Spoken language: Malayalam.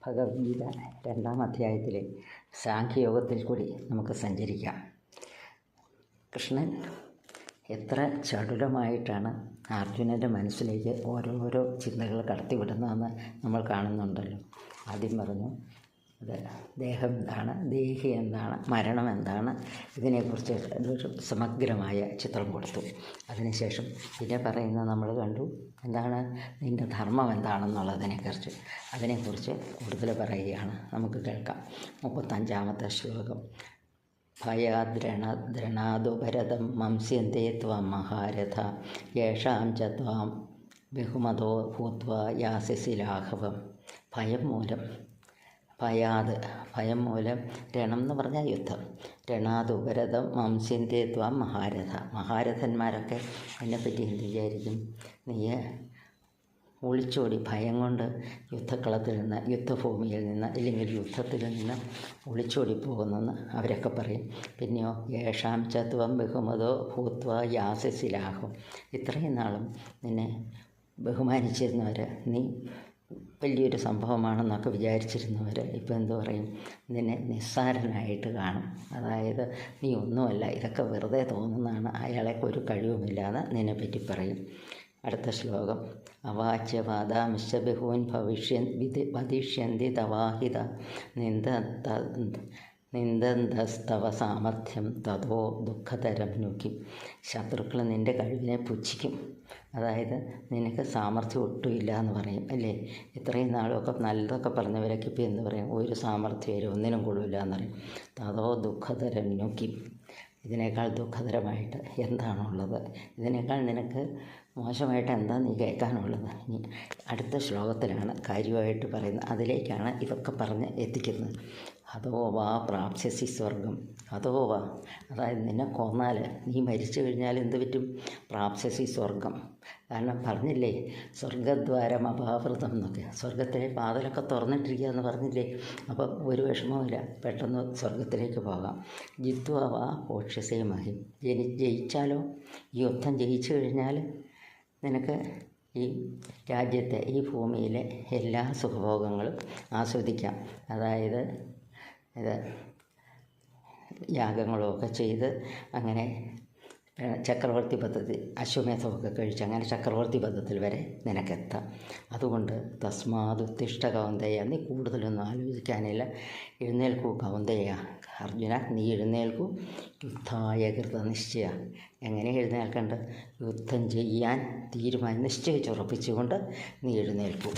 ഭഗവത്ഗീത 2-ാം അധ്യായത്തിലെ സാഖ്യയോഗത്തിൽ കൂടി നമുക്ക് സഞ്ചരിക്കാം. കൃഷ്ണൻ എത്ര ചടുലമായിട്ടാണ് അർജുനൻ്റെ മനസ്സിലേക്ക് ഓരോരോ ചിന്തകൾ കടത്തിവിടുന്നതെന്ന് നമ്മൾ കാണുന്നുണ്ടല്ലോ. ആദ്യം പറഞ്ഞു ദേഹം എന്താണ്, ദേഹി എന്താണ്, മരണം എന്താണ്, ഇതിനെക്കുറിച്ച് ഒരു സമഗ്രമായ ചിത്രം കൊടുത്തു. അതിനുശേഷം പിന്നെ പറയുന്നത് നമ്മൾ കണ്ടു, എന്താണ് നിൻ്റെ ധർമ്മം എന്താണെന്നുള്ളതിനെക്കുറിച്ച്. അതിനെക്കുറിച്ച് കൂടുതൽ പറയുകയാണ്, നമുക്ക് കേൾക്കാം. 35-ാമത്തെ ശ്ലോകം. ഭയാദ്രണാദുപരതം മംസ്യന്തേ ത്വം മഹാരഥ യേഷാം ച ത്വാം ബഹുമതോ ഭൂത്വാ യാസ്യസി ലാഘവം. ഭയം മൂലം രണം എന്ന് പറഞ്ഞാൽ യുദ്ധം. രണാദുപരതം മംസ്യന്തേ ത്വം മഹാരഥ. മഹാരഥന്മാരൊക്കെ എന്നെപ്പറ്റി എന്ത് വിചാരിക്കും? നീ ഒളിച്ചോടി ഭയം കൊണ്ട് യുദ്ധക്കളത്തിൽ നിന്ന്, യുദ്ധഭൂമിയിൽ നിന്ന്, ഇല്ലെങ്കിൽ യുദ്ധത്തിൽ നിന്ന് ഒളിച്ചോടി പോകുന്നെന്ന് അവരൊക്കെ പറയും. പിന്നെയോ യേഷാം ച ത്വം ബഹുമതോ ഭൂത്വാ യാസ്യസി ലാഘവം. ഇത്രയും നാളും നിന്നെ ബഹുമാനിച്ചിരുന്നവർ, നീ വലിയൊരു സംഭവമാണെന്നൊക്കെ വിചാരിച്ചിരുന്നവർ ഇപ്പം എന്തു പറയും? നിന്നെ നിസ്സാരനായിട്ട് കാണും. അതായത് നീ ഒന്നുമല്ല, ഇതൊക്കെ വെറുതെ തോന്നുന്നതാണ്, അയാളെയൊക്കെ ഒരു കഴിവുമില്ലാതെ നിന്നെപ്പറ്റി പറയും. അടുത്ത ശ്ലോകം. അവാച്യ വാദാമിശ്ച ബഹൂൻ വദിഷ്യന്തി തവാഹിത നിന്ദന്തസ്തവ സാമർഥ്യം തതോ ദുഃഖതരം നുഖി. ശത്രുക്കൾ നിൻ്റെ കഴിവിനെ പുച്ഛിക്കും. അതായത് നിനക്ക് സാമർഥ്യം ഒട്ടുമില്ല എന്ന് പറയും, അല്ലേ? ഇത്രയും നാളുമൊക്കെ നല്ലതൊക്കെ പറഞ്ഞവരൊക്കെ ഇപ്പോൾ എന്ത് പറയും? ഒരു സാമർഥ്യം ഒന്നിനും കൊള്ളില്ല എന്ന് പറയും. തതോ ദുഃഖതരം നുഖി. ഇതിനേക്കാൾ ദുഃഖതരമായിട്ട് എന്താണുള്ളത്? ഇതിനേക്കാൾ നിനക്ക് മോശമായിട്ട് എന്താ നീ കേൾക്കാനുള്ളത്? ഇനി അടുത്ത ശ്ലോകത്തിലാണ് കാര്യമായിട്ട് പറയുന്നത്. അതിലേക്കാണ് ഇതൊക്കെ പറഞ്ഞ് എത്തിക്കുന്നത്. അതോ വാ പ്രാപ്സ്യസി സ്വർഗം. അതോ വാ, അതായത് നിന്നെ കൊന്നാൽ, നീ മരിച്ചു കഴിഞ്ഞാൽ എന്ത് പറ്റും? പ്രാപ്സ്യസി സ്വർഗം. കാരണം പറഞ്ഞില്ലേ, സ്വർഗദ്വാരം അപാവൃതം എന്നൊക്കെ. സ്വർഗത്തിലെ വാതിലൊക്കെ തുറന്നിട്ടിരിക്കുക എന്ന് പറഞ്ഞില്ലേ. അപ്പം ഒരു വിഷമവുമില്ല, പെട്ടെന്ന് സ്വർഗത്തിലേക്ക് പോകാം. ജിത്വാ വാ ഓക്ഷ്യസേ മഹിം. ജയിച്ചാലോ, ഈ യുദ്ധം ജയിച്ചു കഴിഞ്ഞാൽ നിനക്ക് ഈ രാജ്യത്തെ, ഈ ഭൂമിയിലെ എല്ലാ സുഖഭോഗങ്ങളും ആസ്വദിക്കാം. അതായത് യാഗങ്ങളുമൊക്കെ ചെയ്ത് അങ്ങനെ ചക്രവർത്തി പദത്തിൽ അശ്വമേധമൊക്കെ കഴിച്ച് അങ്ങനെ ചക്രവർത്തി പദത്തിൽ വരെ നിനക്കെത്താം. അതുകൊണ്ട് തസ്മാതുത്തിഷ്ഠ കൗന്ദയ. നീ കൂടുതലൊന്നും ആലോചിക്കാനില്ല. എഴുന്നേൽക്കൂ കൗന്ദയ, അർജുന, നീ എഴുന്നേൽക്കൂ. യുദ്ധായ കൃതനിശ്ചയ. എങ്ങനെ എഴുന്നേൽക്കേണ്ടത്? യുദ്ധം ചെയ്യാൻ നിശ്ചയിച്ചുറപ്പിച്ചുകൊണ്ട് നീ എഴുന്നേൽക്കൂ.